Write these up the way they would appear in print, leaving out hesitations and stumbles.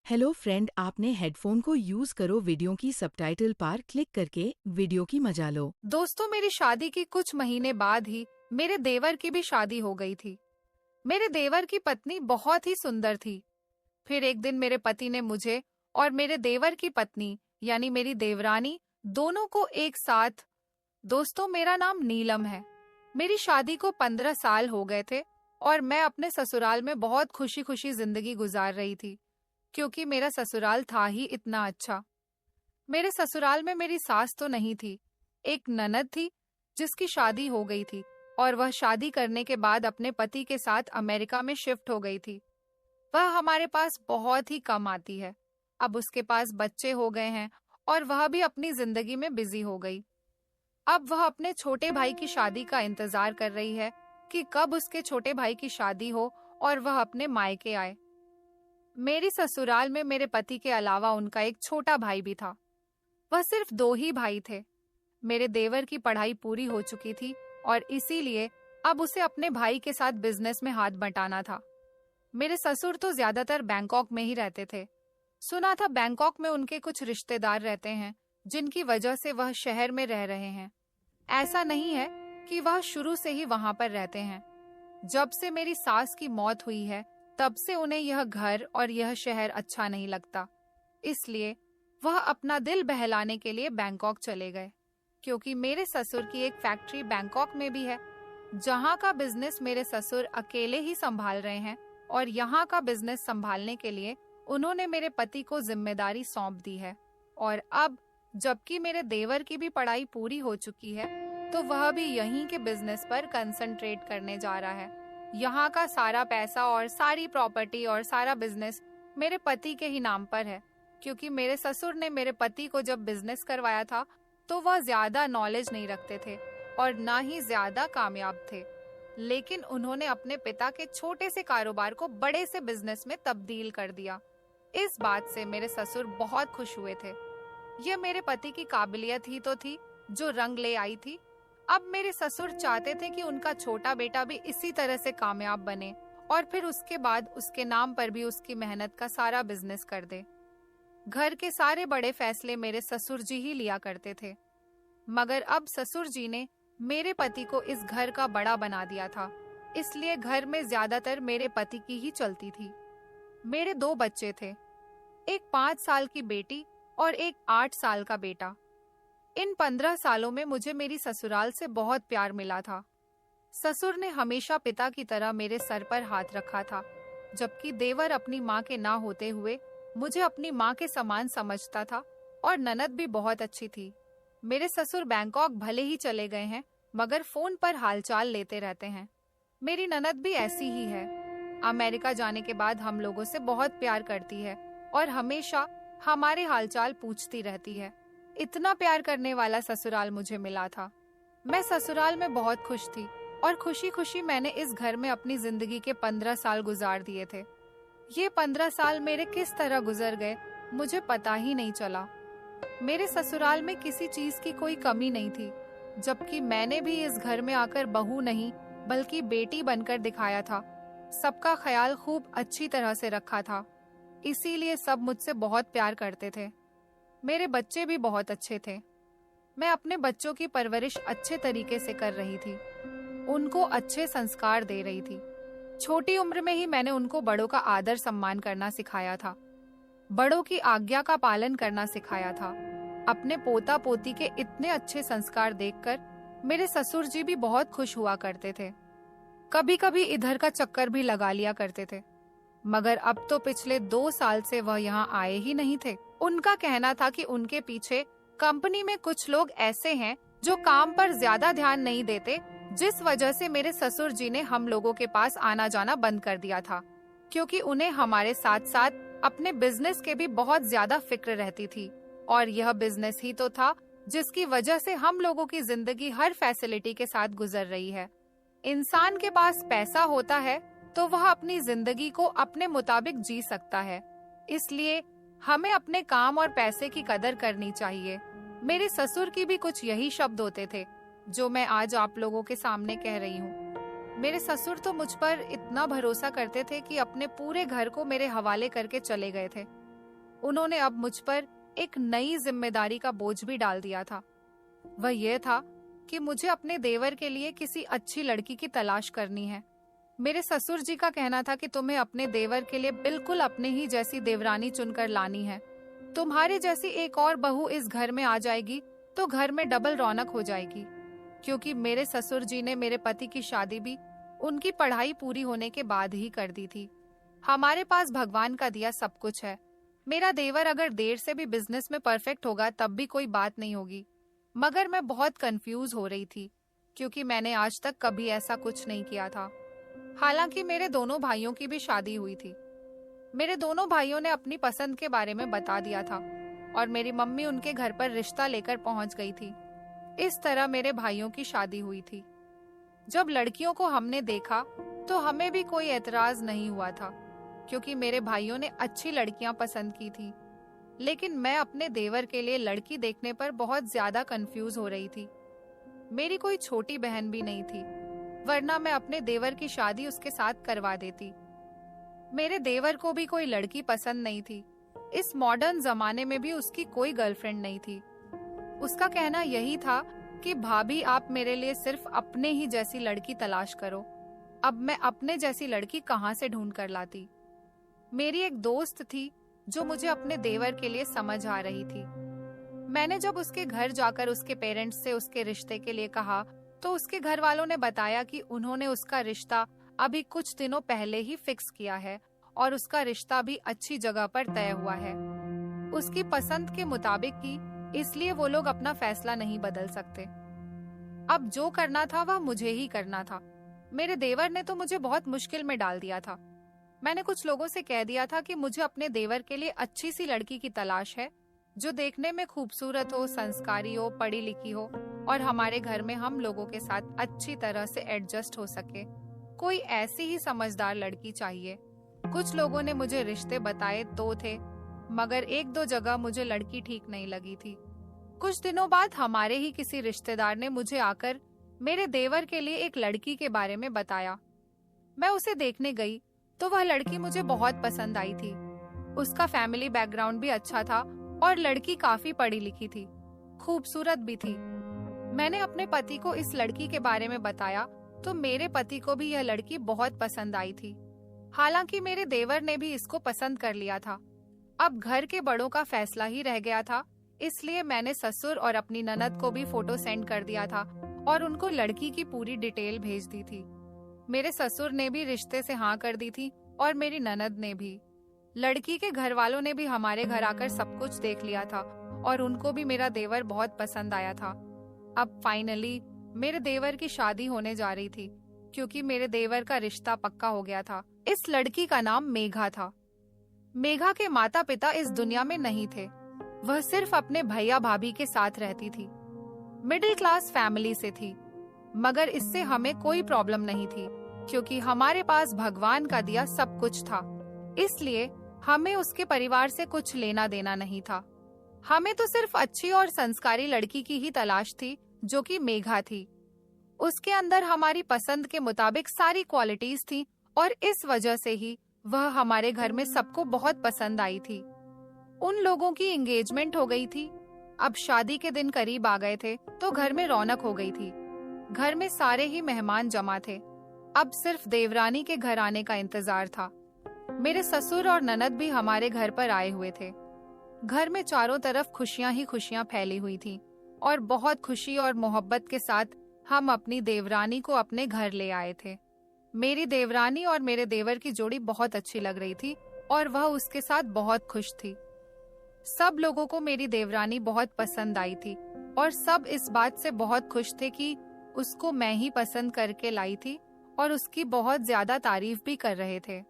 Hello friend, आपने headphone को use करो वीडियो की सबटाइटल पर क्लिक करके वीडियो की मजा लो। दोस्तों, मेरी शादी के कुछ महीने बाद ही मेरे देवर की भी शादी हो गई थी। मेरे देवर की पत्नी बहुत ही सुंदर थी। फिर एक दिन मेरे पति ने मुझे और मेरे देवर की पत्नी यानी मेरी देवरानी दोनों को एक साथ। दोस्तों, मेरा नाम नीलम है। मेरी शादी को 15 साल हो गए थे और मैं अपने ससुराल में बहुत खुशी खुशी जिंदगी गुजार रही थी, क्योंकि मेरा ससुराल था ही इतना अच्छा। मेरे ससुराल में मेरी सास तो नहीं थी, एक ननद थी जिसकी शादी हो गई थी और वह शादी करने के बाद अपने पति के साथ अमेरिका में शिफ्ट हो गई थी। वह हमारे पास बहुत ही कम आती है। अब उसके पास बच्चे हो गए हैं और वह भी अपनी जिंदगी में बिजी हो गई। अब वह अपने छोटे भाई की शादी का इंतजार कर रही है कि कब उसके छोटे भाई की शादी हो और वह अपने मायके आए। मेरी ससुराल में मेरे पति के अलावा उनका एक छोटा भाई भी था। वह सिर्फ 2 ही भाई थे। मेरे देवर की पढ़ाई पूरी हो चुकी थी और इसीलिए अब उसे अपने भाई के साथ बिजनेस में हाथ बटाना था। मेरे ससुर तो ज्यादातर बैंकॉक में ही रहते थे। सुना था बैंकॉक में उनके कुछ रिश्तेदार रहते हैं, जिनकी वजह से वह शहर में रह रहे हैं। ऐसा नहीं है कि वह शुरू से ही वहां पर रहते हैं। जब से मेरी सास की मौत हुई है, तब से उन्हें यह घर और यह शहर अच्छा नहीं लगता। इसलिए वह अपना दिल बहलाने के लिए बैंकॉक चले गए, क्योंकि मेरे ससुर की एक फैक्ट्री बैंकॉक में भी है, जहां का बिजनेस मेरे ससुर अकेले ही संभाल रहे हैं। और यहाँ का बिजनेस संभालने के लिए उन्होंने मेरे पति को जिम्मेदारी सौंप दी है। और अब जबकि मेरे देवर की भी पढ़ाई पूरी हो चुकी है, तो वह भी यहीं के बिजनेस पर कंसंट्रेट करने जा रहा है। यहाँ का सारा पैसा और सारी प्रॉपर्टी और सारा बिजनेस मेरे पति के ही नाम पर है, क्योंकि मेरे ससुर ने मेरे पति को जब बिजनेस करवाया था तो वह ज्यादा नॉलेज नहीं रखते थे और ना ही ज्यादा कामयाब थे। लेकिन उन्होंने अपने पिता के छोटे से कारोबार को बड़े से बिजनेस में तब्दील कर दिया। इस बात से मेरे ससुर बहुत खुश हुए थे। यह मेरे पति की काबिलियत ही तो थी जो रंग ले आई थी। अब मेरे ससुर चाहते थे कि उनका छोटा बेटा भी इसी तरह से कामयाब बने और फिर उसके बाद उसके नाम पर भी उसकी मेहनत का सारा बिजनेस कर दे। घर के सारे बड़े फैसले मेरे ससुर जी ही लिया करते थे, मगर अब ससुर जी ने मेरे पति को इस घर का बड़ा बना दिया था। इसलिए घर में ज्यादातर मेरे पति की ही चलती थी। मेरे 2 बच्चे थे, एक 5 साल की बेटी और एक 8 साल का बेटा। इन 15 सालों में मुझे मेरी ससुराल से बहुत प्यार मिला था। ससुर ने हमेशा पिता की तरह मेरे सर पर हाथ रखा था, जबकि देवर अपनी माँ के ना होते हुए मुझे अपनी माँ के समान समझता था। और ननद भी बहुत अच्छी थी। मेरे ससुर बैंकॉक भले ही चले गए हैं, मगर फोन पर हालचाल लेते रहते हैं। मेरी ननद भी ऐसी ही है। अमेरिका जाने के बाद हम लोगों से बहुत प्यार करती है और हमेशा हमारे हालचाल पूछती रहती है। इतना प्यार करने वाला ससुराल मुझे मिला था। मैं ससुराल में बहुत खुश थी और खुशी खुशी मैंने इस घर में अपनी जिंदगी के 15 साल गुजार दिए थे। ये 15 साल मेरे किस तरह गुजर गए मुझे पता ही नहीं चला। मेरे ससुराल में किसी चीज की कोई कमी नहीं थी, जबकि मैंने भी इस घर में आकर बहू नहीं बल्कि बेटी बनकर दिखाया था। सबका ख्याल खूब अच्छी तरह से रखा था, इसीलिए सब मुझसे बहुत प्यार करते थे। मेरे बच्चे भी बहुत अच्छे थे। मैं अपने बच्चों की परवरिश अच्छे तरीके से कर रही थी, उनको अच्छे संस्कार दे रही थी। छोटी उम्र में ही मैंने उनको बड़ों का आदर सम्मान करना सिखाया था, बड़ों की आज्ञा का पालन करना सिखाया था। अपने पोता पोती के इतने अच्छे संस्कार देखकर मेरे ससुर जी भी बहुत खुश हुआ करते थे। कभी कभी इधर का चक्कर भी लगा लिया करते थे, मगर अब तो पिछले 2 साल से वह यहाँ आए ही नहीं थे। उनका कहना था कि उनके पीछे कंपनी में कुछ लोग ऐसे हैं जो काम पर ज्यादा ध्यान नहीं देते, जिस वजह से मेरे ससुर जी ने हम लोगों के पास आना जाना बंद कर दिया था, क्योंकि उन्हें हमारे साथ साथ अपने बिजनेस के भी बहुत ज्यादा फिक्र रहती थी। और यह बिजनेस ही तो था जिसकी वजह से हम लोगों की जिंदगी हर फैसिलिटी के साथ गुजर रही है। इंसान के पास पैसा होता है तो वह अपनी जिंदगी को अपने मुताबिक जी सकता है, इसलिए हमें अपने काम और पैसे की कदर करनी चाहिए। मेरे ससुर की भी कुछ यही शब्द होते थे जो मैं आज आप लोगों के सामने कह रही हूँ। मेरे ससुर तो मुझ पर इतना भरोसा करते थे कि अपने पूरे घर को मेरे हवाले करके चले गए थे। उन्होंने अब मुझ पर एक नई जिम्मेदारी का बोझ भी डाल दिया था। वह यह था कि मुझे अपने देवर के लिए किसी अच्छी लड़की की तलाश करनी है। मेरे ससुर जी का कहना था कि तुम्हें अपने देवर के लिए बिल्कुल अपने ही जैसी देवरानी चुनकर लानी है। तुम्हारे जैसी एक और बहू इस घर में आ जाएगी तो घर में डबल रौनक हो जाएगी। क्योंकि मेरे ससुर जी ने मेरे पति की शादी भी उनकी पढ़ाई पूरी होने के बाद ही कर दी थी। हमारे पास भगवान का दिया सब कुछ है। मेरा देवर अगर देर से भी बिजनेस में परफेक्ट होगा तब भी कोई बात नहीं होगी। मगर मैं बहुत कंफ्यूज हो रही थी क्योंकि मैंने आज तक कभी ऐसा कुछ नहीं किया था। हालांकि मेरे दोनों भाइयों की भी शादी हुई थी। मेरे दोनों भाइयों ने अपनी पसंद के बारे में बता दिया था और मेरी मम्मी उनके घर पर रिश्ता लेकर पहुंच गई थी। इस तरह मेरे भाइयों की शादी हुई थी। जब लड़कियों को हमने देखा तो हमें भी कोई एतराज नहीं हुआ था क्योंकि मेरे भाइयों ने अच्छी लड़कियां पसंद की थी। लेकिन मैं अपने देवर के लिए लड़की देखने पर बहुत ज्यादा कंफ्यूज हो रही थी। मेरी कोई छोटी बहन भी नहीं थी, वरना मैं अपने देवर की शादी उसके साथ करवा देती। मेरे देवर को भी कोई लड़की पसंद नहीं थी। इस मॉडर्न जमाने में भी उसकी कोई गर्लफ्रेंड नहीं थी। उसका कहना यही था कि भाभी आप मेरे लिए सिर्फ अपने ही जैसी लड़की तलाश करो। अब मैं अपने जैसी लड़की कहाँ से ढूंढ कर लाती। मेरी एक दोस्त थी जो मुझे अपने देवर के लिए समझ आ रही थी। मैंने जब उसके घर जाकर उसके पेरेंट्स से उसके रिश्ते के लिए कहा तो उसके घर वालों ने बताया कि उन्होंने उसका रिश्ता अभी कुछ दिनों पहले ही फिक्स किया है और उसका रिश्ता भी अच्छी जगह पर तय हुआ है, उसकी पसंद के मुताबिक ही, इसलिए वो लोग अपना फैसला नहीं बदल सकते। अब जो करना था वह मुझे ही करना था। मेरे देवर ने तो मुझे बहुत मुश्किल में डाल दिया था। मैंने कुछ लोगों से कह दिया था कि मुझे अपने देवर के लिए अच्छी सी लड़की की तलाश है जो देखने में खूबसूरत हो, संस्कारी हो, पढ़ी लिखी हो और हमारे घर में हम लोगों के साथ अच्छी तरह से एडजस्ट हो सके। कोई ऐसी ही समझदार लड़की चाहिए। कुछ लोगों ने मुझे रिश्ते बताए तो थे, मगर एक दो जगह मुझे लड़की ठीक नहीं लगी थी। कुछ दिनों बाद हमारे ही किसी रिश्तेदार ने मुझे आकर मेरे देवर के लिए एक लड़की के बारे में बताया। मैं उसे देखने गई तो वह लड़की मुझे बहुत पसंद आई थी। उसका फैमिली बैकग्राउंड भी अच्छा था और लड़की काफी पढ़ी लिखी थी, खूबसूरत भी थी। मैंने अपने पति को इस लड़की के बारे में बताया तो मेरे पति को भी यह लड़की बहुत पसंद आई थी। हालांकि मेरे देवर ने भी इसको पसंद कर लिया था। अब घर के बड़ों का फैसला ही रह गया था, इसलिए मैंने ससुर और अपनी ननद को भी फोटो सेंड कर दिया था और उनको लड़की की पूरी डिटेल भेज दी थी। मेरे ससुर ने भी रिश्ते से हाँ कर दी थी और मेरी ननद ने भी। लड़की के घर वालों ने भी हमारे घर आकर सब कुछ देख लिया था और उनको भी मेरा देवर बहुत पसंद आया था। अब फाइनली मेरे देवर की शादी होने जा रही थी क्योंकि मेरे देवर का रिश्ता पक्का हो गया था। इस लड़की का नाम मेघा था। मेघा के माता पिता इस दुनिया में नहीं थे। वह सिर्फ अपने भैया भाभी के साथ रहती थी। मिडिल क्लास फैमिली से थी, मगर इससे हमें कोई प्रॉब्लम नहीं थी क्योंकि हमारे पास भगवान का दिया सब कुछ था। इसलिए हमें उसके परिवार से कुछ लेना देना नहीं था। हमें तो सिर्फ अच्छी और संस्कारी लड़की की ही तलाश थी जो कि मेघा थी। उसके अंदर हमारी पसंद के मुताबिक सारी क्वालिटीज थी और इस वजह से ही वह हमारे घर में सबको बहुत पसंद आई थी। उन लोगों की एंगेजमेंट हो गई थी। अब शादी के दिन करीब आ गए थे तो घर में रौनक हो गई थी। घर में सारे ही मेहमान जमा थे। अब सिर्फ देवरानी के घर आने का इंतजार था। मेरे ससुर और ननद भी हमारे घर पर आए हुए थे। घर में चारों तरफ खुशियां ही खुशियां फैली हुई थी और बहुत खुशी और मोहब्बत के साथ हम अपनी देवरानी को अपने घर ले आए थे। मेरी देवरानी और मेरे देवर की जोड़ी बहुत अच्छी लग रही थी और वह उसके साथ बहुत खुश थी। सब लोगों को मेरी देवरानी बहुत पसंद आई थी और सब इस बात से बहुत खुश थे कि उसको मैं ही पसंद करके लाई थी और उसकी बहुत ज्यादा तारीफ भी कर रहे थे।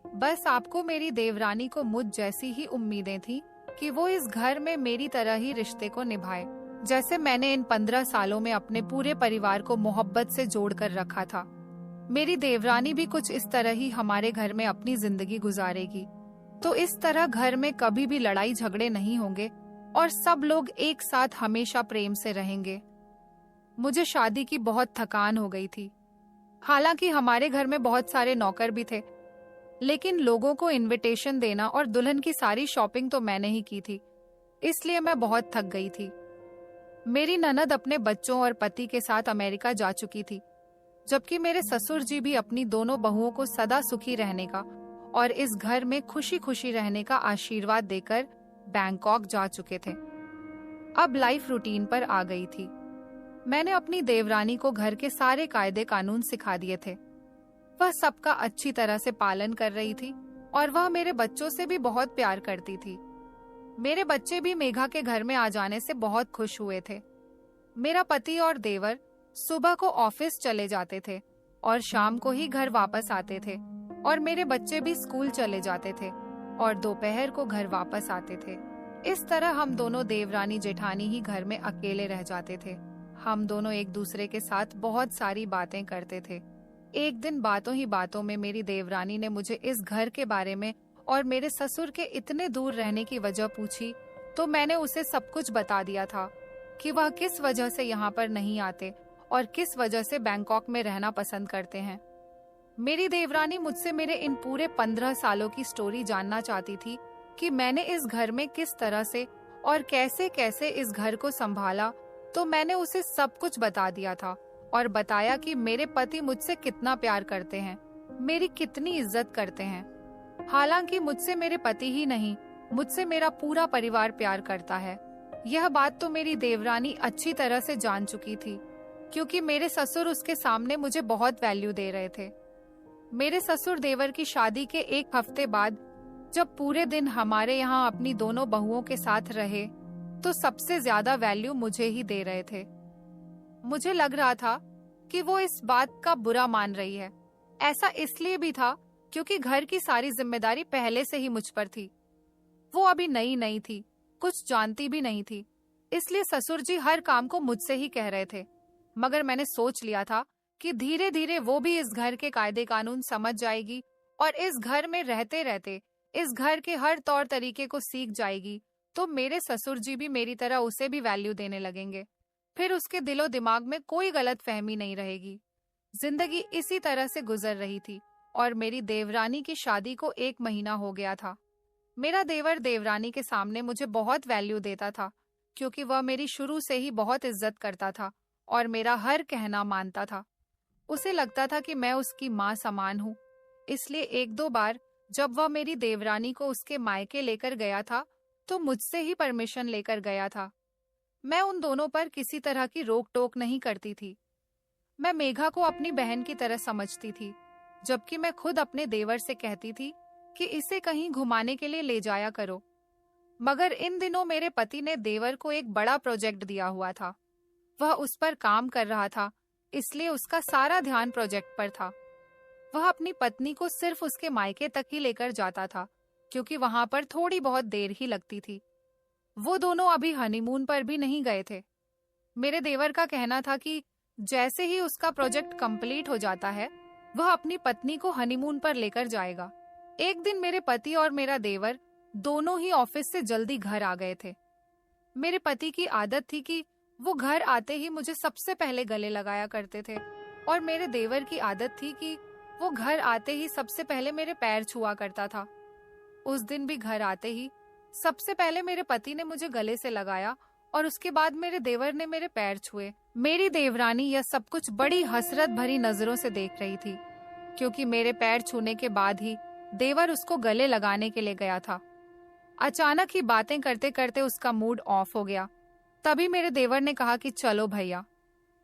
बस आपको मेरी देवरानी को मुझ जैसी ही उम्मीदें थी कि वो इस घर में मेरी तरह ही रिश्ते को निभाए, जैसे मैंने इन 15 सालों में अपने पूरे परिवार को मोहब्बत से जोड़कर रखा था। मेरी देवरानी भी कुछ इस तरह ही हमारे घर में अपनी जिंदगी गुजारेगी। तो इस तरह घर में कभी भी लड़ाई झगड़े नहीं होंगे और सब लोग एक साथ हमेशा प्रेम से रहेंगे। मुझे शादी की बहुत थकान हो गई थी। हालांकि हमारे घर में बहुत सारे नौकर भी थे, लेकिन लोगों को इनविटेशन देना और दुल्हन की सारी शॉपिंग तो मैंने ही की थी, इसलिए मैं बहुत थक गई थी। मेरी ननद अपने बच्चों और पति के साथ अमेरिका जा चुकी थी, जबकि मेरे ससुर जी भी अपनी दोनों बहुओं को सदा सुखी रहने का और इस घर में खुशी खुशी रहने का आशीर्वाद देकर बैंकॉक जा चुके थे। अब लाइफ रूटीन पर आ गई थी। मैंने अपनी देवरानी को घर के सारे कायदे कानून सिखा दिए थे। वह सबका अच्छी तरह से पालन कर रही थी और वह मेरे बच्चों से भी बहुत प्यार करती थी। मेरे बच्चे भी मेघा के घर में आ जाने से बहुत खुश हुए थे। मेरा पति और देवर सुबह को ऑफिस चले जाते थे और शाम को ही घर वापस आते थे, और मेरे बच्चे भी स्कूल चले जाते थे और दोपहर को घर वापस आते थे। इस तरह हम दोनों देवरानी जेठानी ही घर में अकेले रह जाते थे। हम दोनों एक दूसरे के साथ बहुत सारी बातें करते थे। एक दिन बातों ही बातों में मेरी देवरानी ने मुझे इस घर के बारे में और मेरे ससुर के इतने दूर रहने की वजह पूछी, तो मैंने उसे सब कुछ बता दिया था कि वह किस वजह से यहाँ पर नहीं आते और किस वजह से बैंकॉक में रहना पसंद करते हैं। मेरी देवरानी मुझसे मेरे इन पूरे 15 सालों की स्टोरी जानना चाहती थी कि मैंने इस घर में किस तरह से और कैसे कैसे इस घर को संभाला। तो मैंने उसे सब कुछ बता दिया था और बताया कि मेरे पति मुझसे कितना प्यार करते हैं, मेरी कितनी इज्जत करते हैं। हालांकि मुझसे मेरे पति ही नहीं, मुझसे मेरा पूरा परिवार प्यार करता है। यह बात तो मेरी देवरानी अच्छी तरह से जान चुकी थी, क्योंकि मेरे ससुर उसके सामने मुझे बहुत वैल्यू दे रहे थे। मेरे ससुर देवर की शादी के एक हफ्ते बाद जब पूरे दिन हमारे यहाँ अपनी दोनों बहुओं के साथ रहे, तो सबसे ज्यादा वैल्यू मुझे ही दे रहे थे। मुझे लग रहा था कि वो इस बात का बुरा मान रही है। ऐसा इसलिए भी था क्योंकि घर की सारी जिम्मेदारी पहले से ही मुझ पर थी। वो अभी नई नई थी, कुछ जानती भी नहीं थी, इसलिए ससुर जी हर काम को मुझसे ही कह रहे थे। मगर मैंने सोच लिया था कि धीरे धीरे वो भी इस घर के कायदे कानून समझ जाएगी और इस घर में रहते रहते इस घर के हर तौर तरीके को सीख जाएगी, तो मेरे ससुर जी भी मेरी तरह उसे भी वैल्यू देने लगेंगे। फिर उसके दिलो दिमाग में कोई गलत फहमी नहीं रहेगी। जिंदगी इसी तरह से गुजर रही थी और मेरी देवरानी की शादी को 1 महीना हो गया था। मेरा देवर देवरानी के सामने मुझे बहुत वैल्यू देता था, क्योंकि वह मेरी शुरू से ही बहुत इज्जत करता था और मेरा हर कहना मानता था। उसे लगता था कि मैं उसकी माँ समान हूँ। इसलिए 1-2 बार जब वह मेरी देवरानी को उसके मायके लेकर गया था, तो मुझसे ही परमिशन लेकर गया था। मैं उन दोनों पर किसी तरह की रोक टोक नहीं करती थी। मैं मेघा को अपनी बहन की तरह समझती थी, जबकि मैं खुद अपने देवर से कहती थी कि इसे कहीं घुमाने के लिए ले जाया करो। मगर इन दिनों मेरे पति ने देवर को एक बड़ा प्रोजेक्ट दिया हुआ था। वह उस पर काम कर रहा था, इसलिए उसका सारा ध्यान प्रोजेक्ट पर था। वह अपनी पत्नी को सिर्फ उसके मायके तक ही लेकर जाता था, क्योंकि वहां पर थोड़ी बहुत देर ही लगती थी। वो दोनों अभी हनीमून पर भी नहीं गए थे। मेरे देवर का कहना था कि जैसे ही उसका प्रोजेक्ट कंप्लीट हो जाता है, वह अपनी पत्नी को हनीमून पर लेकर जाएगा। एक दिन मेरे पति और मेरा देवर दोनों ही ऑफिस से जल्दी घर आ गए थे। मेरे पति की आदत थी कि वो घर आते ही मुझे सबसे पहले गले लगाया करते थे, और मेरे देवर की आदत थी कि वो घर आते ही सबसे पहले मेरे पैर छुआ करता था। उस दिन भी घर आते ही सबसे पहले मेरे पति ने मुझे गले से लगाया और उसके बाद मेरे देवर ने मेरे पैर छुए। मेरी देवरानी यह सब कुछ बड़ी हसरत भरी नजरों से देख रही थी, क्योंकि मेरे पैर छूने के बाद ही देवर उसको गले लगाने के लिए गया था। अचानक ही बातें करते करते उसका मूड ऑफ हो गया। तभी मेरे देवर ने कहा कि चलो भैया,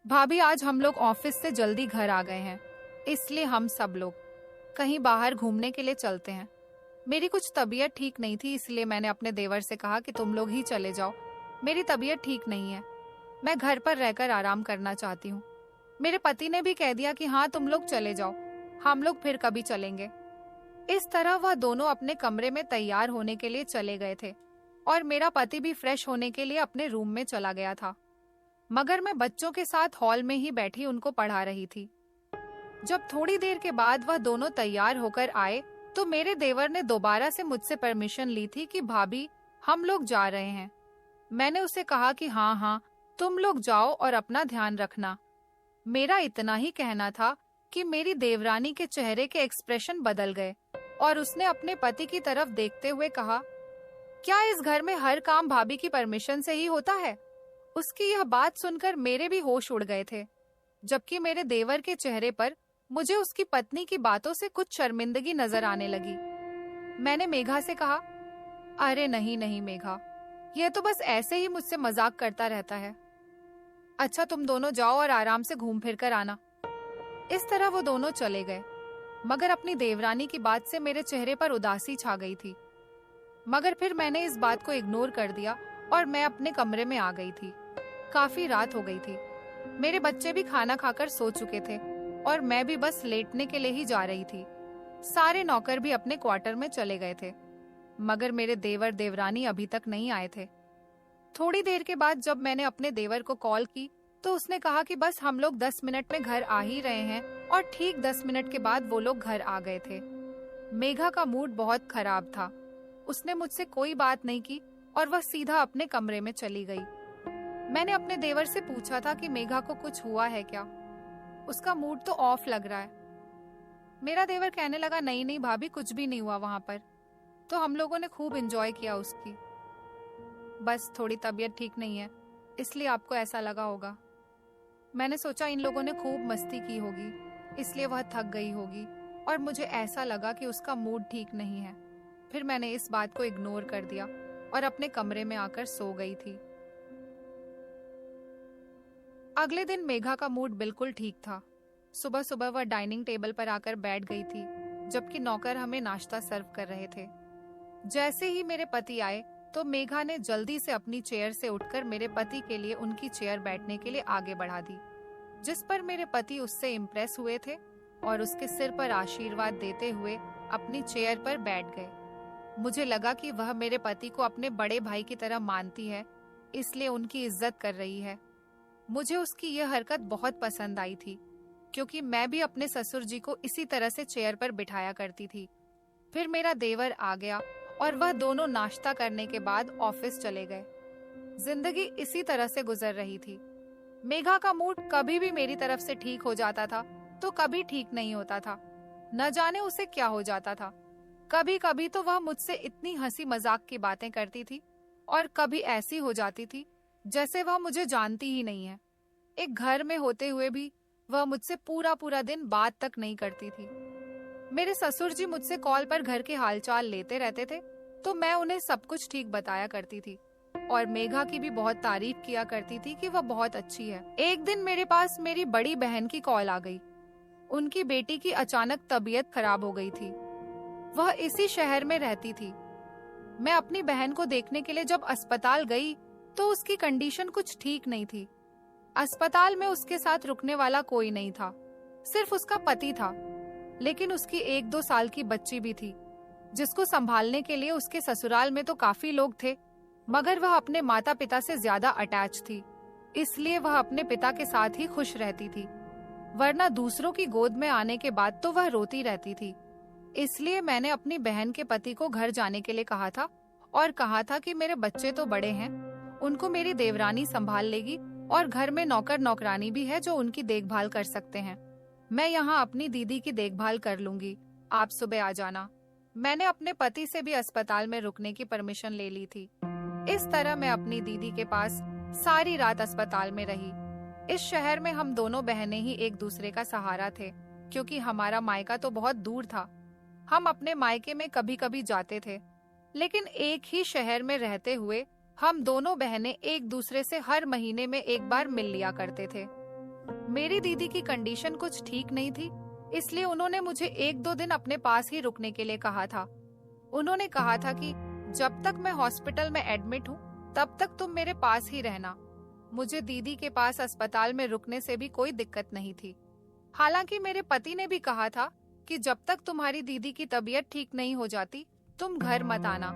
भाभी आज हम लोग ऑफिस से जल्दी घर आ गए हैं, इसलिए हम सब लोग कहीं बाहर घूमने के लिए चलते हैं। मेरी कुछ तबीयत ठीक नहीं थी, इसलिए मैंने अपने देवर से कहा कि तुम लोग ही चले जाओ, मेरी तबीयत ठीक नहीं है, मैं घर पर रहकर आराम करना चाहती हूँ। मेरे पति ने भी कह दिया कि हाँ तुम लोग चले जाओ, हम लोग फिर कभी चलेंगे। इस तरह वह दोनों अपने कमरे में तैयार होने के लिए चले गए थे और मेरा पति भी फ्रेश होने के लिए अपने रूम में चला गया था, मगर मैं बच्चों के साथ हॉल में ही बैठी उनको पढ़ा रही थी। जब थोड़ी देर के बाद वह दोनों तैयार होकर आए, तो मेरे देवर ने दोबारा से मुझसे परमिशन ली थी कि भाभी हम लोग जा रहे हैं। मैंने उसे कहा कि हाँ हाँ तुम लोग जाओ और अपना ध्यान रखना। मेरा इतना ही कहना था कि मेरी देवरानी के चेहरे के एक्सप्रेशन बदल गए और उसने अपने पति की तरफ देखते हुए कहा, क्या इस घर में हर काम भाभी की परमिशन से ही होता है? उसकी यह बात सुनकर मेरे भी होश उड़ गए थे, जबकि मेरे देवर के चेहरे पर मुझे उसकी पत्नी की बातों से कुछ शर्मिंदगी नजर आने लगी। मैंने मेघा से कहा, अरे नहीं नहीं मेघा, यह तो बस ऐसे ही मुझसे मजाक करता रहता है। अच्छा तुम दोनों जाओ और आराम से घूम फिर कर आना। इस तरह वो दोनों चले गए, मगर अपनी देवरानी की बात से मेरे चेहरे पर उदासी छा गई थी। मगर फिर मैंने इस बात को इग्नोर कर दिया और मैं अपने कमरे में आ गई थी। काफी रात हो गई थी, मेरे बच्चे भी खाना खाकर सो चुके थे और मैं भी बस लेटने के लिए ही जा रही थी। सारे नौकर भी अपने क्वार्टर में चले गए थे, मगर मेरे देवर देवरानी अभी तक नहीं आए थे। थोड़ी देर के बाद जब मैंने अपने देवर को कॉल की तो उसने कहा कि बस हम लोग 10 मिनट में घर आ ही रहे हैं, और ठीक 10 मिनट के बाद वो लोग घर आ गए थे। मेघा का मूड बहुत खराब था। उसने मुझसे कोई बात नहीं की और वह सीधा अपने कमरे में चली गई। मैंने अपने देवर से पूछा था कि मेघा को कुछ हुआ है क्या, उसका मूड तो ऑफ लग रहा है। मेरा देवर कहने लगा, नहीं नहीं भाभी, कुछ भी नहीं हुआ वहां पर, तो हम लोगों ने खूब एंजॉय किया उसकी, बस थोड़ी तबीयत ठीक नहीं है इसलिए आपको ऐसा लगा होगा। मैंने सोचा इन लोगों ने खूब मस्ती की होगी इसलिए वह थक गई होगी, और मुझे ऐसा लगा कि उसका मूड ठीक नहीं है। फिर मैंने इस बात को इग्नोर कर दिया और अपने कमरे में आकर सो गई थी। अगले दिन मेघा का मूड बिल्कुल ठीक था। सुबह सुबह वह डाइनिंग टेबल पर आकर बैठ गई थी, जबकि नौकर हमें नाश्ता सर्व कर रहे थे। जैसे ही मेरे पति आए तो मेघा ने जल्दी से अपनी चेयर से उठकर मेरे पति के लिए उनकी चेयर बैठने के लिए आगे बढ़ा दी, जिस पर मेरे पति उससे इम्प्रेस हुए थे और उसके सिर पर आशीर्वाद देते हुए अपनी चेयर पर बैठ गए। मुझे लगा कि वह मेरे पति को अपने बड़े भाई की तरह मानती है, इसलिए उनकी इज्जत कर रही है। मुझे उसकी यह हरकत बहुत पसंद आई थी, क्योंकि मैं भी अपने ससुर जी को इसी तरह से चेयर पर बिठाया करती थी। फिर मेरा देवर आ गया और वह दोनों नाश्ता करने के बाद ऑफिस चले गए। जिंदगी इसी तरह से गुजर रही थी। मेघा का मूड कभी भी मेरी तरफ से ठीक हो जाता था तो कभी ठीक नहीं होता था। न जाने उसे क्या हो जाता था। कभी कभी तो वह मुझसे इतनी हंसी मजाक की बातें करती थी और कभी ऐसी हो जाती थी जैसे वह मुझे जानती ही नहीं है। एक घर में होते हुए भी वह मुझसे पूरा पूरा दिन बात तक नहीं करती थी। मेरे ससुर जी मुझसे कॉल पर घर के हालचाल लेते रहते थे तो मैं उन्हें सब कुछ ठीक बताया करती थी, और मेघा की भी बहुत तारीफ किया करती थी कि वह बहुत अच्छी है। एक दिन मेरे पास मेरी बड़ी बहन की कॉल आ गई। उनकी बेटी की अचानक तबीयत खराब हो गई थी। वह इसी शहर में रहती थी। मैं अपनी बहन को देखने के लिए जब अस्पताल गई तो उसकी कंडीशन कुछ ठीक नहीं थी। अस्पताल में उसके साथ रुकने वाला कोई नहीं था, सिर्फ उसका पति था। लेकिन उसकी 1-2 साल की बच्ची भी थी, जिसको संभालने के लिए उसके ससुराल में तो काफी लोग थे, मगर वह अपने माता पिता से ज्यादा अटैच थी, इसलिए वह अपने पिता के साथ ही खुश रहती थी। वरना दूसरों की गोद में आने के बाद तो वह रोती रहती थी। इसलिए मैंने अपनी बहन के पति को घर जाने के लिए कहा था और कहा था कि मेरे बच्चे तो बड़े हैं, उनको मेरी देवरानी संभाल लेगी और घर में नौकर नौकरानी भी है जो उनकी देखभाल कर सकते हैं। मैं यहाँ अपनी दीदी की देखभाल कर लूंगी, आप सुबह आ जाना। मैंने अपने पति से भी अस्पताल में रुकने की परमिशन ले ली थी। इस तरह मैं अपनी दीदी के पास सारी रात अस्पताल में रही। इस शहर में हम दोनों बहनें ही एक दूसरे का सहारा थे, क्योंकि हमारा मायका तो बहुत दूर था। हम अपने मायके में कभी कभी जाते थे, लेकिन एक ही शहर में रहते हुए हम दोनों बहनें एक दूसरे से हर महीने में एक बार मिल लिया करते थे। मेरी दीदी की कंडीशन कुछ ठीक नहीं थी, इसलिए उन्होंने मुझे 1-2 दिन अपने पास ही रुकने के लिए कहा था। उन्होंने कहा था कि जब तक मैं हॉस्पिटल में एडमिट हूँ तब तक तुम मेरे पास ही रहना। मुझे दीदी के पास अस्पताल में रुकने से भी कोई दिक्कत नहीं थी। हालांकि मेरे पति ने भी कहा था कि जब तक तुम्हारी दीदी की तबीयत ठीक नहीं हो जाती तुम घर मत आना।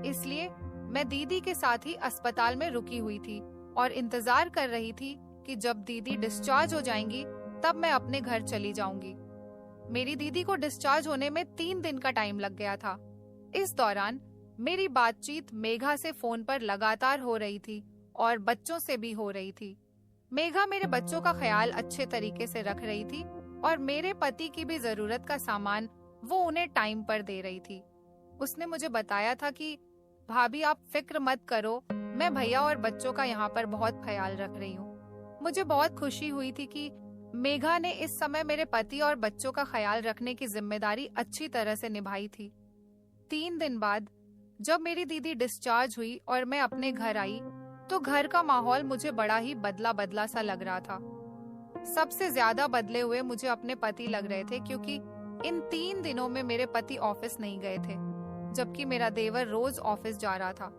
इसलिए मैं दीदी के साथ ही अस्पताल में रुकी हुई थी और इंतजार कर रही थी कि जब दीदी डिस्चार्ज हो जाएंगी तब मैं अपने घर चली जाऊंगी। मेरी दीदी को डिस्चार्ज होने में 3 दिन का टाइम लग गया था। इस दौरान मेरी बातचीत मेघा से फोन पर लगातार हो रही थी और बच्चों से भी हो रही थी। मेघा मेरे बच्चों का ख्याल अच्छे तरीके से रख रही थी और मेरे पति की भी जरूरत का सामान वो उन्हें टाइम पर दे रही थी। उसने मुझे बताया था कि भाभी आप फिक्र मत करो, मैं भैया और बच्चों का यहाँ पर बहुत ख्याल रख रही हूँ। मुझे बहुत खुशी हुई थी कि मेघा ने इस समय मेरे पति और बच्चों का ख्याल रखने की जिम्मेदारी अच्छी तरह से निभाई थी। 3 दिन बाद जब मेरी दीदी डिस्चार्ज हुई और मैं अपने घर आई, तो घर का माहौल मुझे बड़ा ही बदला बदला सा लग रहा था। सबसे ज्यादा बदले हुए मुझे अपने पति लग रहे थे, क्योंकि इन 3 दिनों में मेरे पति ऑफिस नहीं गए थे, जबकि मेरा देवर रोज ऑफिस जा रहा था।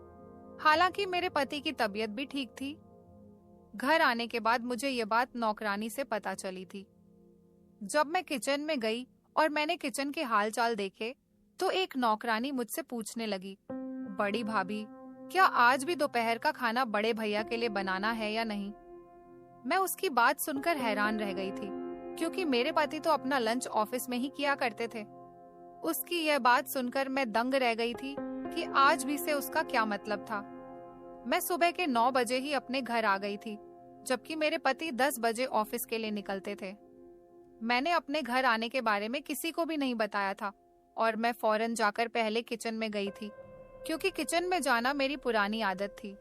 हालांकि मेरे पति की तबीयत भी ठीक थी। घर आने के बाद मुझे ये बात नौकरानी से पता चली थी। जब मैं किचन में गई और मैंने किचन के हालचाल देखे, तो एक नौकरानी मुझसे पूछने लगी, बड़ी भाभी, क्या आज भी दोपहर का खाना बड़े भैया के लिए बनाना है या नहीं? मैं उसकी बात सुनकर हैरान रह गई थी, क्योंकि मेरे पति तो अपना लंच ऑफिस में ही किया करते थे। उसकी यह बात सुनकर मैं दंग रह गई थी कि आज भी से उसका क्या मतलब था। मैं सुबह के 9 बजे ही अपने घर आ गई थी, जबकि मेरे पति 10 बजे ऑफिस के लिए निकलते थे। मैंने अपने घर आने के बारे में किसी को भी नहीं बताया था और मैं फौरन जाकर पहले किचन में गई थी, क्योंकि किचन में जाना मेरी पुरानी आदत थी।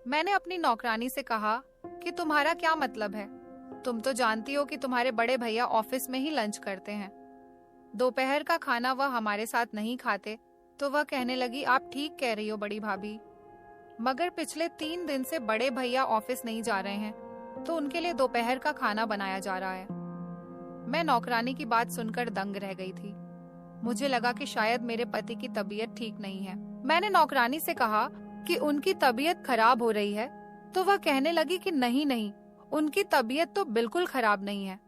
मैंने अपनी नौकरानी से कहा कि तुम्हारा क्या मतलब है? तुम तो जानती हो कि तुम्हारे बड़े भैया ऑफिस में ही लंच करते हैं। दोपहर का खाना वह हमारे साथ नहीं खाते। तो वह कहने लगी, आप ठीक कह रही हो बड़ी भाभी, मगर पिछले 3 दिन से बड़े भैया ऑफिस नहीं जा रहे हैं, तो उनके लिए दोपहर का खाना बनाया जा रहा है। मैं नौकरानी की बात सुनकर दंग रह गई थी। मुझे लगा कि शायद मेरे पति की तबीयत ठीक नहीं है। मैंने नौकरानी से कहा कि उनकी तबीयत खराब हो रही है, तो वह कहने लगी कि नहीं नहीं, उनकी तबीयत तो बिल्कुल खराब नहीं है,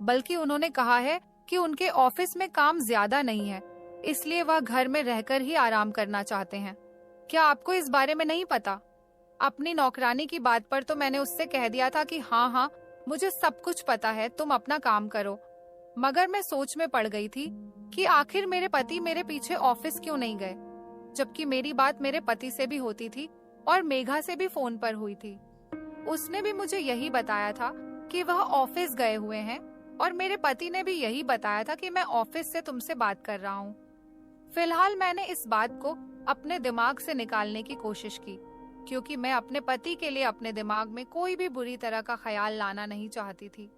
बल्कि उन्होंने कहा है कि उनके ऑफिस में काम ज्यादा नहीं है, इसलिए वह घर में रहकर ही आराम करना चाहते हैं। क्या आपको इस बारे में नहीं पता? अपनी नौकरानी की बात पर तो मैंने उससे कह दिया था कि हाँ हाँ, मुझे सब कुछ पता है, तुम अपना काम करो। मगर मैं सोच में पड़ गई थी कि आखिर मेरे पति मेरे पीछे ऑफिस क्यों नहीं गए, जबकि मेरी बात मेरे पति से भी होती थी और मेघा से भी फोन पर हुई थी। उसने भी मुझे यही बताया था कि वह ऑफिस गए हुए हैं, और मेरे पति ने भी यही बताया था कि मैं ऑफिस से तुमसे बात कर रहा हूँ। फिलहाल मैंने इस बात को अपने दिमाग से निकालने की कोशिश की, क्योंकि मैं अपने पति के लिए अपने दिमाग में कोई भी बुरी तरह का ख्याल लाना नहीं चाहती थी।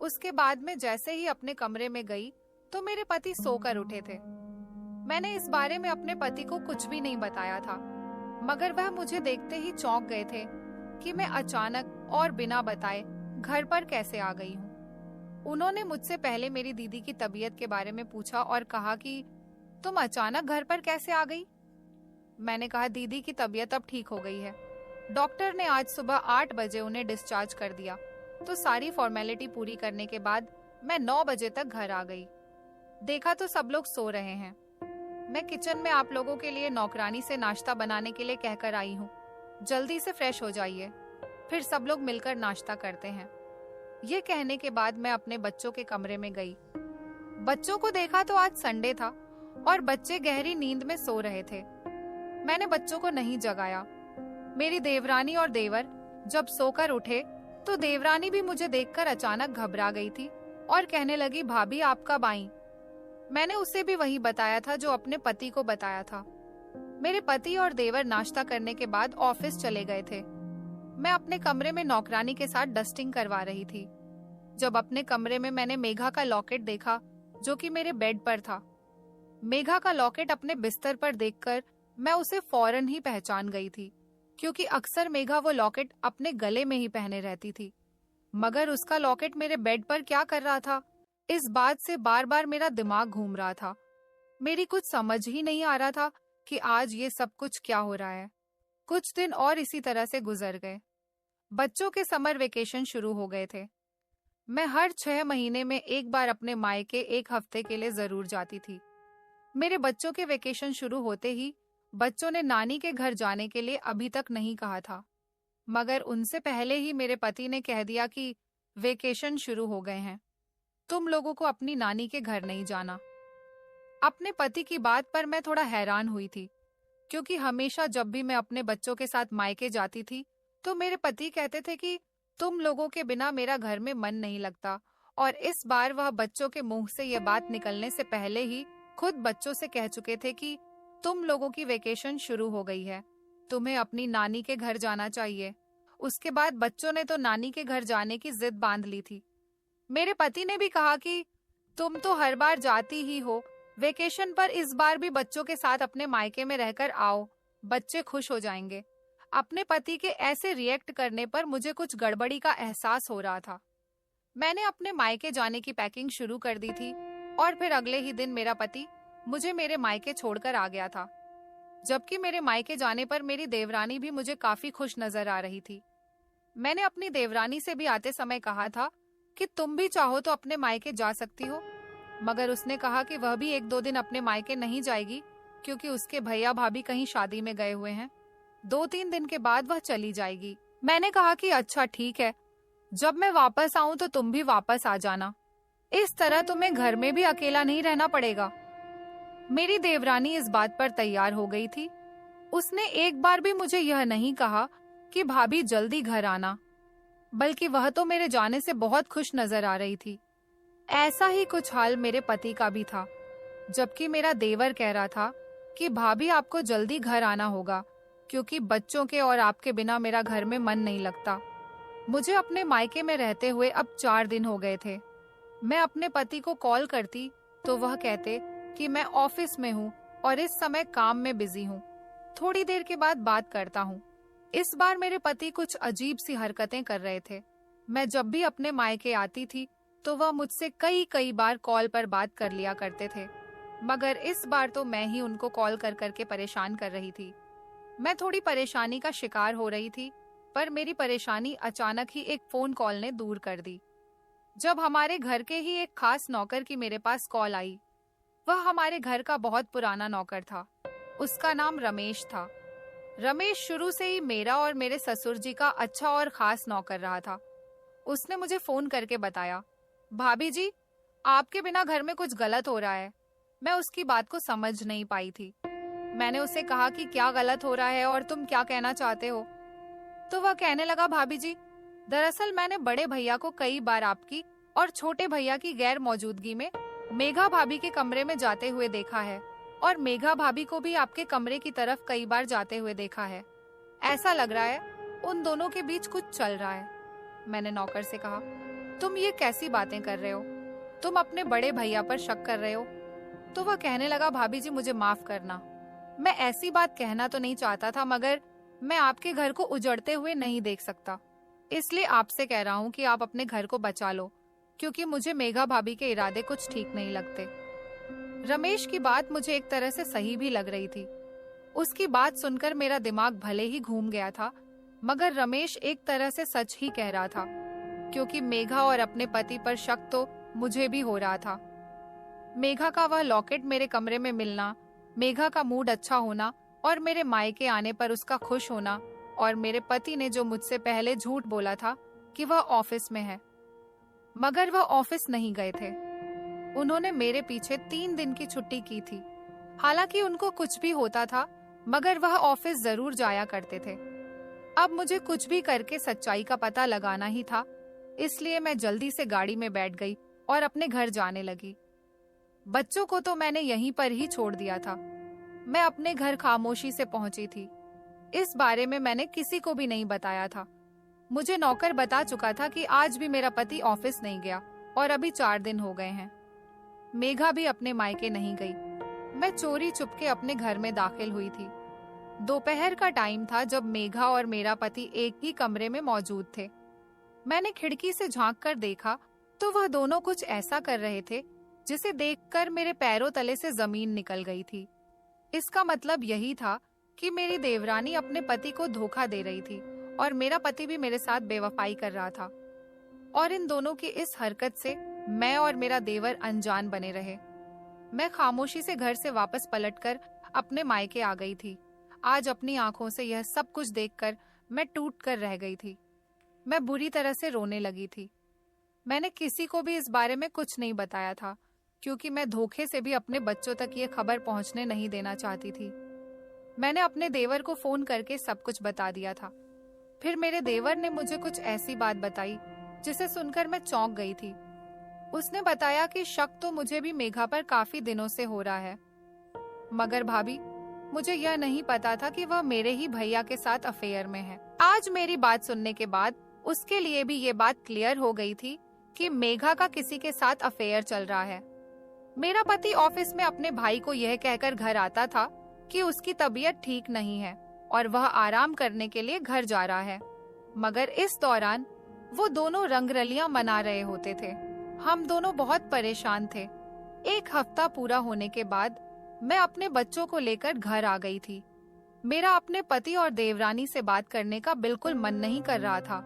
उसके बाद में जैसे ही अपने कमरे में गई, तो मेरे पति सोकर उठे थे। मैंने इस बारे में अपने पति को कुछ भी नहीं बताया था, मगर वह मुझे देखते ही चौंक गए थे कि मैं अचानक और बिना बताए घर पर कैसे आ गई हूँ। उन्होंने मुझसे पहले मेरी दीदी की तबीयत के बारे में पूछा और कहा कि तुम अचानक घर पर कैसे आ गई? मैंने कहा, दीदी की तबीयत अब ठीक हो गई है। डॉक्टर ने आज सुबह 8 बजे उन्हें डिस्चार्ज कर दिया, तो सारी फॉर्मेलिटी पूरी करने के बाद मैं 9 बजे तक घर आ गई। देखा तो सब लोग सो रहे हैं। मैं किचन में आप लोगों के लिए नौकरानी से नाश्ता बनाने के लिए कहकर आई हूँ, जल्दी से फ्रेश हो जाइए, फिर सब लोग मिलकर नाश्ता करते हैं। ये कहने के बाद मैं अपने बच्चों के कमरे में गई। बच्चों को देखा तो आज संडे था और बच्चे गहरी नींद में सो रहे थे। मैंने बच्चों को नहीं जगाया। मेरी देवरानी और देवर जब सोकर उठे, तो देवरानी भी मुझे देखकर अचानक घबरा गई थी और कहने लगी, भाभी आप कब आई? मैंने उसे भी वही बताया था जो अपने पति को बताया था। मेरे पति और देवर नाश्ता करने के बाद ऑफिस चले गए थे। मैं अपने कमरे में नौकरानी के साथ डस्टिंग करवा रही थी, जब अपने कमरे में मैंने मेघा का लॉकेट देखा, जो कि मेरे बेड पर था। मेघा का लॉकेट अपने बिस्तर पर देखकर मैं उसे फौरन ही पहचान गई थी, क्योंकि अक्सर मेघा वो लॉकेट अपने गले में ही पहने रहती थी। मगर उसका लॉकेट मेरे बेड पर क्या कर रहा था, इस बात से बार बार मेरा दिमाग घूम रहा था। मेरी कुछ समझ ही नहीं आ रहा था कि आज ये सब कुछ क्या हो रहा है। कुछ दिन और इसी तरह से गुजर गए। बच्चों के समर वेकेशन शुरू हो गए थे। मैं हर 6 महीने में एक बार अपने मायके 1 हफ्ते के लिए जरूर जाती थी। मेरे बच्चों के वेकेशन शुरू होते ही बच्चों ने नानी के घर जाने के लिए अभी तक नहीं कहा था, मगर उनसे पहले ही मेरे पति ने कह दिया कि वेकेशन शुरू हो गए हैं, तुम लोगों को अपनी नानी के घर नहीं जाना। अपने पति की बात पर मैं थोड़ा हैरान हुई थी, क्योंकि हमेशा जब भी मैं अपने बच्चों के साथ मायके जाती थी, तो मेरे पति कहते थे कि तुम लोगों के बिना मेरा घर में मन नहीं लगता, और इस बार वह बच्चों के मुंह से यह बात निकलने से पहले ही खुद बच्चों से कह चुके थे कि तुम लोगों की वेकेशन शुरू हो गई है, तुम्हें अपनी नानी के घर जाना चाहिए। उसके बाद बच्चों ने तो नानी के घर जाने की जिद बांध ली थी। मेरे पति ने भी कहा कि तुम तो हर बार जाती ही हो वेकेशन पर, इस बार भी बच्चों के साथ अपने मायके में रहकर आओ, बच्चे खुश हो जाएंगे। अपने पति के ऐसे रिएक्ट करने पर मुझे कुछ गड़बड़ी का एहसास हो रहा था। मैंने अपने मायके जाने की पैकिंग शुरू कर दी थी और फिर अगले ही दिन मेरा पति मुझे मेरे मायके छोड़कर आ गया था। जबकि मेरे मायके जाने पर मेरी देवरानी भी मुझे काफी खुश नजर आ रही थी। मैंने अपनी देवरानी से भी आते समय कहा था कि तुम भी चाहो तो अपने मायके जा सकती हो, मगर उसने कहा कि वह भी 1-2 दिन अपने मायके नहीं जाएगी क्योंकि उसके भैया भाभी कहीं शादी में गए हुए हैं। 2-3 दिन के बाद वह चली जाएगी। मैंने कहा कि अच्छा ठीक है, जब मैं वापस आऊं तो तुम भी वापस आ जाना, इस तरह तुम्हें घर में भी अकेला नहीं रहना पड़ेगा। मेरी देवरानी इस बात पर तैयार हो गई थी। उसने एक बार भी मुझे यह नहीं कहा कि भाभी जल्दी घर आना, बल्कि वह तो मेरे जाने से बहुत खुश नजर आ रही थी। ऐसा ही कुछ हाल मेरे पति का भी था, जबकि मेरा देवर कह रहा था कि भाभी आपको जल्दी घर आना होगा क्योंकि बच्चों के और आपके बिना मेरा घर में मन नहीं लगता। मुझे अपने मायके में रहते हुए अब 4 दिन हो गए थे। मैं अपने पति को कॉल करती तो वह कहते कि मैं ऑफिस में हूँ और इस समय काम में बिजी हूँ, थोड़ी देर के बाद बात करता हूँ। इस बार मेरे पति कुछ अजीब सी हरकतें कर रहे थे। मैं जब भी अपने मायके आती थी तो वह मुझसे कई बार कॉल पर बात कर लिया करते थे, मगर इस बार तो मैं ही उनको कॉल कर करके परेशान कर रही थी। मैं थोड़ी परेशानी का शिकार हो रही थी, पर मेरी परेशानी अचानक ही एक फोन कॉल ने दूर कर दी। जब हमारे घर के ही एक खास नौकर की मेरे पास कॉल आई। वह हमारे घर का बहुत पुराना नौकर था। उसका नाम रमेश था। रमेश शुरू से ही मेरा और मेरे ससुर जी का अच्छा और खास नौकर रहा था। उसने मुझे फोन करके बताया, भाभी जी आपके बिना घर में कुछ गलत हो रहा है। मैं उसकी बात को समझ नहीं पाई थी। मैंने उसे कहा कि क्या गलत हो रहा है और तुम क्या कहना चाहते हो। तो वह कहने लगा, भाभी जी दरअसल मैंने बड़े भैया को कई बार आपकी और छोटे भैया की गैर मौजूदगी में मेघा भाभी के कमरे में जाते हुए देखा है और मेघा भाभी को भी आपके कमरे की तरफ कई बार जाते हुए देखा है। ऐसा लग रहा है उन दोनों के बीच कुछ चल रहा है। मैंने नौकर से कहा, तुम ये कैसी बातें कर रहे हो, तुम अपने बड़े भैया पर शक कर रहे हो। तो वह कहने लगा, भाभी जी मुझे माफ करना, मैं ऐसी बात कहना तो नहीं चाहता था, मगर मैं आपके घर को उजड़ते हुए नहीं देख सकता, इसलिए आपसे कह रहा हूँ कि आप अपने घर को बचा लो, क्योंकि मुझे मेघा भाभी के इरादे कुछ ठीक नहीं लगते। रमेश की बात मुझे एक तरह से सही भी लग रही थी। उसकी बात सुनकर मेरा दिमाग भले ही घूम गया था, मगर रमेश एक तरह से सच ही कह रहा था, क्योंकि मेघा और अपने पति पर शक तो मुझे भी हो रहा था। मेघा का वह लॉकेट मेरे कमरे में मिलना, मेघा का मूड अच्छा होना और मेरे मायके आने पर उसका खुश होना, और मेरे पति ने जो मुझसे पहले झूठ बोला था कि वह ऑफिस में है, मगर वह ऑफिस नहीं गए थे। उन्होंने मेरे पीछे 3 दिन की छुट्टी की थी। हालांकि उनको कुछ भी होता था, मगर वह ऑफिस जरूर जाया करते थे। अब मुझे कुछ भी करके सच्चाई का पता लगाना ही था, इसलिए मैं जल्दी से गाड़ी में बैठ गई और अपने घर जाने लगी। बच्चों को तो मैंने यहीं पर ही छोड़ दिया था। मैं अपने घर खामोशी से पहुंची थी। इस बारे में मैंने किसी को भी नहीं बताया था। मुझे नौकर बता चुका था कि आज भी मेरा पति ऑफिस नहीं गया और अभी 4 दिन हो गए हैं। मेघा भी अपने मायके नहीं गई। मैं चोरी चुपके अपने घर में दाखिल हुई थी। दोपहर का टाइम था जब मेघा और मेरा पति एक ही कमरे में मौजूद थे। मैंने खिड़की से झांक कर देखा तो वह दोनों कुछ ऐसा कर रहे थे जिसे देखकर मेरे पैरों तले से जमीन निकल गई थी। इसका मतलब यही था कि मेरी देवरानी अपने पति को धोखा दे रही थी और मेरा पति भी मेरे साथ बेवफाई कर रहा था। और इन दोनों की इस हरकत से मैं और मेरा देवर अनजान बने रहे। मैं खामोशी से घर से वापस पलटकर अपने मायके आ गई थी। आज अपनी आंखों से यह सब कुछ देखकर मैं टूट कर रह गई थी। मैं बुरी तरह से रोने लगी थी। मैंने किसी को भी इस बारे में कुछ नहीं बताया था, क्योंकि मैं धोखे से भी अपने बच्चों तक ये खबर पहुंचने नहीं देना चाहती थी। मैंने अपने देवर को फोन करके सब कुछ बता दिया था। फिर मेरे देवर ने मुझे कुछ ऐसी बात बताई जिसे सुनकर मैं चौंक गई थी। उसने बताया कि शक तो मुझे भी मेघा पर काफी दिनों से हो रहा है, मगर भाभी मुझे यह नहीं पता था कि वह मेरे ही भैया के साथ अफेयर में है। आज मेरी बात सुनने के बाद उसके लिए भी ये बात क्लियर हो गई थी कि मेघा का किसी के साथ अफेयर चल रहा है। मेरा पति ऑफिस में अपने भाई को यह कहकर घर आता था कि उसकी तबीयत ठीक नहीं है और वह आराम करने के लिए घर जा रहा है, मगर इस दौरान वो दोनों रंगरलियां मना रहे होते थे। हम दोनों बहुत परेशान थे। एक हफ्ता पूरा होने के बाद मैं अपने बच्चों को लेकर घर आ गई थी। मेरा अपने पति और देवरानी से बात करने का बिल्कुल मन नहीं कर रहा था,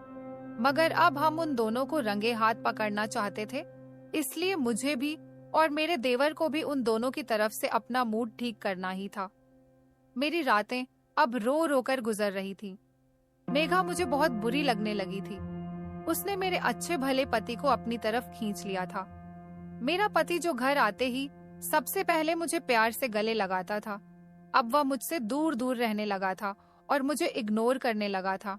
मगर अब हम उन दोनों को रंगे हाथ पकड़ना चाहते थे, इसलिए मुझे भी और मेरे देवर को भी उन दोनों की तरफ से अपना मूड ठीक करना ही था। मेरी रातें अब रो रो कर गुजर रही थी। मेघा मुझे बहुत बुरी लगने लगी थी। उसने मेरे अच्छे भले पति को अपनी तरफ खींच लिया था। मेरा पति जो घर आते ही सबसे पहले मुझे प्यार से गले लगाता था, अब वह मुझसे दूर दूर रहने लगा था और मुझे इग्नोर करने लगा था।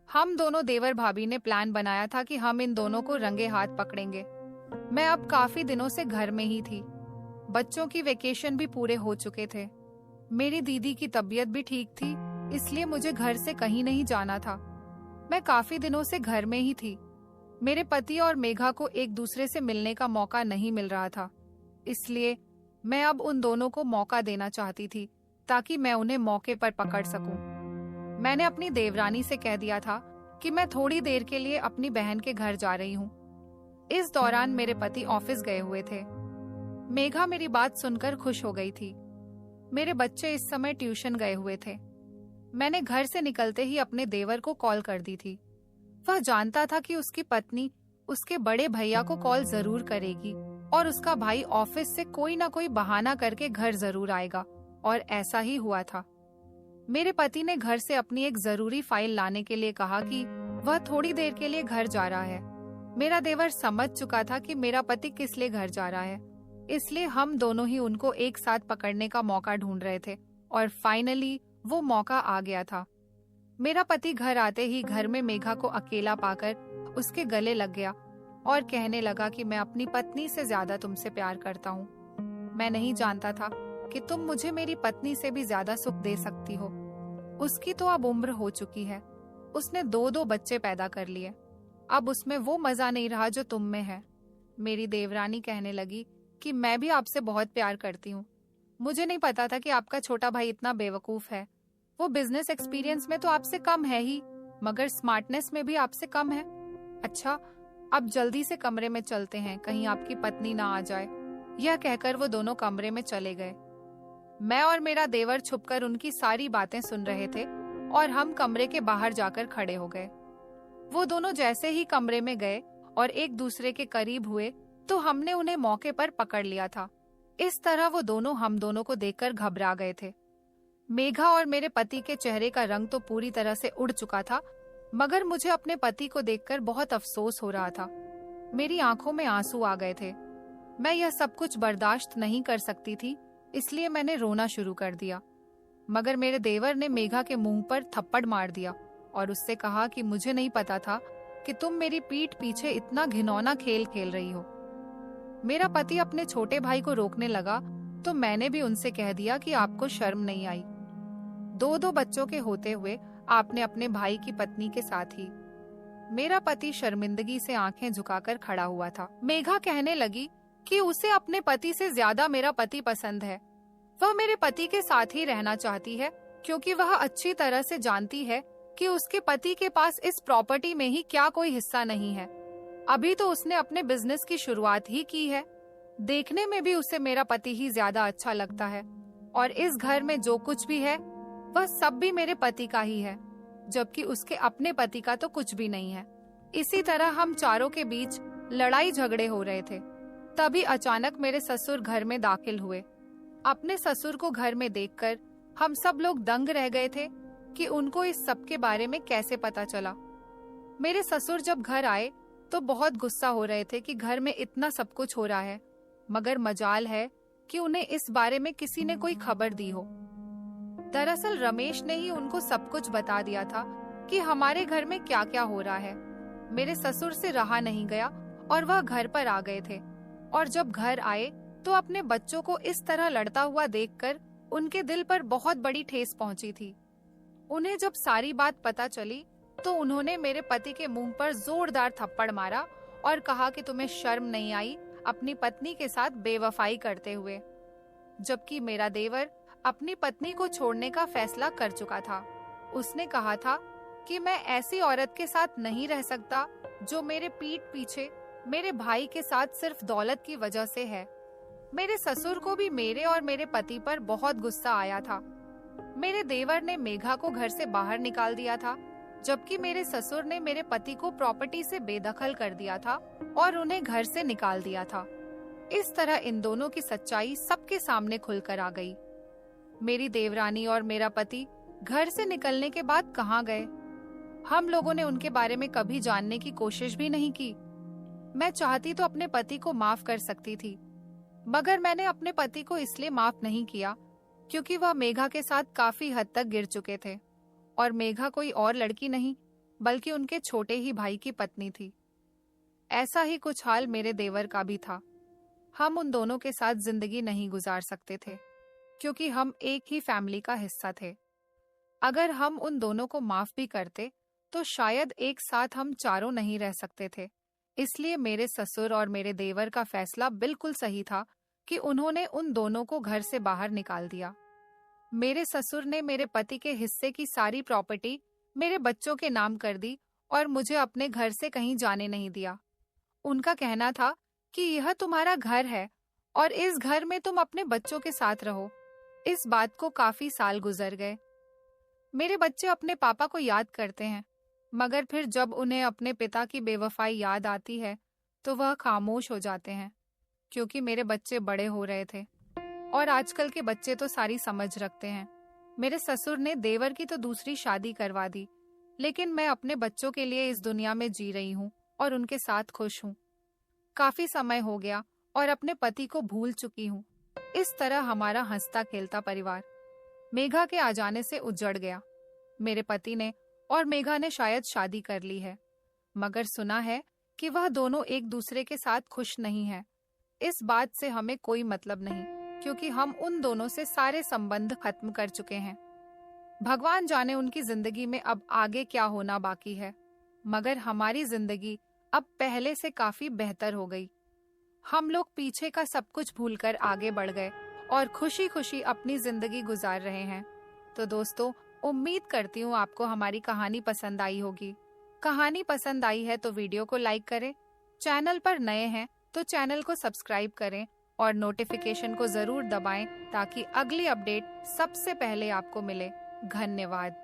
हम दोनों देवर भाभी ने प्लान बनाया था कि हम इन दोनों को रंगे हाथ पकड़ेंगे। मैं अब काफी दिनों से घर में ही थी। बच्चों की वेकेशन भी पूरे हो चुके थे। मेरी दीदी की तबीयत भी ठीक थी, इसलिए मुझे घर से कहीं नहीं जाना था। मैं काफी दिनों से घर में ही थी। मेरे पति और मेघा को एक दूसरे से मिलने का मौका नहीं मिल रहा था, इसलिए मैं अब उन दोनों को मौका देना चाहती थी ताकि मैं उन्हें मौके पर पकड़ सकूं। मैंने अपनी देवरानी से कह दिया था कि मैं थोड़ी देर के लिए अपनी बहन के घर जा रही हूँ। इस दौरान मेरे पति ऑफिस गए हुए थे। मेघा मेरी बात सुनकर खुश हो गई थी। मेरे बच्चे इस समय ट्यूशन गए हुए थे। मैंने घर से निकलते ही अपने देवर को कॉल कर दी थी। वह जानता था कि उसकी पत्नी उसके बड़े भैया को कॉल जरूर करेगी और उसका भाई ऑफिस से कोई ना कोई बहाना करके घर जरूर आएगा, और ऐसा ही हुआ था। मेरे पति ने घर से अपनी एक जरूरी फाइल लाने के लिए कहा कि वह थोड़ी देर के लिए घर जा रहा है। मेरा देवर समझ चुका था कि मेरा पति किस लिए घर जा रहा है, इसलिए हम दोनों ही उनको एक साथ पकड़ने का मौका ढूंढ रहे थे और फाइनली वो मौका आ गया था। मेरा पति घर आते ही घर में मेघा को अकेला पाकर उसके गले लग गया और कहने लगा कि मैं अपनी पत्नी से ज्यादा तुमसे प्यार करता हूँ। मैं नहीं जानता था कि तुम मुझे मेरी पत्नी से भी ज्यादा सुख दे सकती हो। उसकी तो अब उम्र हो चुकी है, उसने 2-2 बच्चे पैदा कर लिए। अब उसमें वो मजा नहीं रहा जो तुम में है। मेरी देवरानी कहने लगी कि मैं भी आपसे बहुत प्यार करती हूँ। मुझे नहीं पता था कि आपका छोटा भाई इतना बेवकूफ है। वो बिजनेस एक्सपीरियंस में तो आपसे कम है ही, मगर स्मार्टनेस में भी आपसे कम है। अच्छा, अब जल्दी से कमरे में चलते हैं, कहीं आपकी पत्नी ना आ जाए। यह कहकर वो दोनों कमरे में चले गए। मैं और मेरा देवर छुपकर उनकी सारी बातें सुन रहे थे और हम कमरे के बाहर जाकर खड़े हो गए। वो दोनों जैसे ही कमरे में गए और एक दूसरे के करीब हुए तो हमने उन्हें मौके पर पकड़ लिया था। इस तरह वो दोनों हम दोनों को देखकर घबरा गए थे। मेघा और मेरे पति के चेहरे का रंग तो पूरी तरह से उड़ चुका था, मगर मुझे अपने पति को देखकर बहुत अफसोस हो रहा था। मेरी आंखों में आंसू आ गए थे। मैं यह सब कुछ बर्दाश्त नहीं कर सकती थी, इसलिए मैंने रोना शुरू कर दिया। मगर मेरे देवर ने मेघा के मुंह पर थप्पड़ मार दिया और उससे कहा कि मुझे नहीं पता था कि तुम मेरी पीठ पीछे इतना घिनौना खेल खेल रही हो। मेरा पति अपने छोटे भाई को रोकने लगा तो मैंने भी उनसे कह दिया कि आपको शर्म नहीं आई। 2-2 बच्चों के होते हुए आपने अपने भाई की पत्नी के साथ ही। मेरा पति शर्मिंदगी से आंखें झुकाकर खड़ा हुआ था। मेघा कहने लगी कि उसे अपने पति से ज्यादा मेरा पति पसंद है। वह मेरे पति के साथ ही रहना चाहती है क्योंकि वह अच्छी तरह से जानती है कि उसके पति के पास इस प्रॉपर्टी में ही क्या कोई हिस्सा नहीं है। अभी तो उसने अपने बिजनेस की शुरुआत ही की है। देखने में भी उसे मेरा पति ही ज्यादा अच्छा लगता है और इस घर में जो कुछ भी है वह सब भी मेरे पति का ही है, जबकि उसके अपने पति का तो कुछ भी नहीं है। इसी तरह हम चारों के बीच लड़ाई झगड़े हो रहे थे। तभी अचानक मेरे ससुर घर में दाखिल हुए। अपने ससुर को घर में देखकर हम सब लोग दंग रह गए थे कि उनको इस सब के बारे में कैसे पता चला। मेरे ससुर जब घर आए तो बहुत गुस्सा हो रहे थे कि घर में इतना सब कुछ हो रहा है, मगर मजाल है कि उन्हें इस बारे में किसी ने कोई खबर दी हो। दरअसल रमेश ने ही उनको सब कुछ बता दिया था कि हमारे घर में क्या क्या हो रहा है। मेरे ससुर से रहा नहीं गया और वह घर पर आ गए थे। और जब घर आए तो अपने बच्चों को इस तरह लड़ता हुआ देखकर उनके दिल पर बहुत बड़ी ठेस पहुंची थी। उन्हें जब सारी बात पता चली तो उन्होंने मेरे पति के मुंह पर जोरदार थप्पड़ मारा और कहा कि तुम्हें शर्म नहीं आई अपनी पत्नी के साथ बेवफाई करते हुए। जबकि मेरा देवर अपनी पत्नी को छोड़ने का फैसला कर चुका था। उसने कहा था कि मैं ऐसी औरत के साथ नहीं रह सकता जो मेरे पीठ पीछे मेरे भाई के साथ सिर्फ दौलत की वजह से है। मेरे ससुर को भी मेरे और मेरे पति पर बहुत गुस्सा आया था। मेरे देवर ने मेघा को घर से बाहर निकाल दिया था, जबकि मेरे ससुर ने मेरे पति को प्रॉपर्टी से बेदखल कर दिया था और उन्हें घर से निकाल दिया था। इस तरह इन दोनों की सच्चाई सबके सामने खुलकर आ गई। मेरी देवरानी और मेरा पति घर से निकलने के बाद कहाँ गए? हम लोगों ने उनके बारे में कभी जानने की कोशिश भी नहीं की। मैं चाहती तो अपने पति को माफ कर सकती थी, मगर मैंने अपने पति को इसलिए माफ नहीं किया क्योंकि वह मेघा के साथ काफी हद तक गिर चुके थे और मेघा कोई और लड़की नहीं बल्कि उनके छोटे ही भाई की पत्नी थी। ऐसा ही कुछ हाल मेरे देवर का भी था। हम उन दोनों के साथ जिंदगी नहीं गुजार सकते थे क्योंकि हम एक ही फैमिली का हिस्सा थे। अगर हम उन दोनों को माफ भी करते तो शायद एक साथ हम चारों नहीं रह सकते थे। इसलिए मेरे ससुर और मेरे देवर का फैसला बिल्कुल सही था कि उन्होंने उन दोनों को घर से बाहर निकाल दिया। मेरे ससुर ने मेरे पति के हिस्से की सारी प्रॉपर्टी मेरे बच्चों के नाम कर दी और मुझे अपने घर से कहीं जाने नहीं दिया। उनका कहना था कि यह तुम्हारा घर है और इस घर में तुम अपने बच्चों के साथ रहो। इस बात को काफी साल गुजर गए। मेरे बच्चे अपने पापा को याद करते हैं, मगर फिर जब उन्हें अपने पिता की बेवफाई याद आती है तो वह खामोश हो जाते हैं क्योंकि मेरे बच्चे बड़े हो रहे थे और आजकल के बच्चे तो सारी समझ रखते हैं। मेरे ससुर ने देवर की तो दूसरी शादी करवा दी, लेकिन मैं अपने बच्चों के लिए इस दुनिया में जी रही हूँ और उनके साथ खुश हूँ। काफी समय हो गया और अपने पति को भूल चुकी हूँ। इस तरह हमारा हंसता खेलता परिवार मेघा के आ जाने से उजड़ गया। मेरे पति ने और मेघा ने शायद शादी कर ली है, मगर सुना है कि वह दोनों एक दूसरे के साथ खुश नहीं है। इस बात से हमें कोई मतलब नहीं क्योंकि हम उन दोनों से सारे संबंध खत्म कर चुके हैं। भगवान जाने उनकी जिंदगी में अब आगे क्या होना बाकी है, मगर हमारी जिंदगी अब पहले से काफी बेहतर हो गई। हम लोग पीछे का सब कुछ भूलकर आगे बढ़ गए और खुशी खुशी अपनी जिंदगी गुजार रहे हैं। तो दोस्तों, उम्मीद करती हूँ आपको हमारी कहानी पसंद आई होगी। कहानी पसंद आई है तो वीडियो को लाइक करें, चैनल पर नए हैं तो चैनल को सब्सक्राइब करें और नोटिफिकेशन को जरूर दबाएं ताकि अगली अपडेट सबसे पहले आपको मिले। धन्यवाद।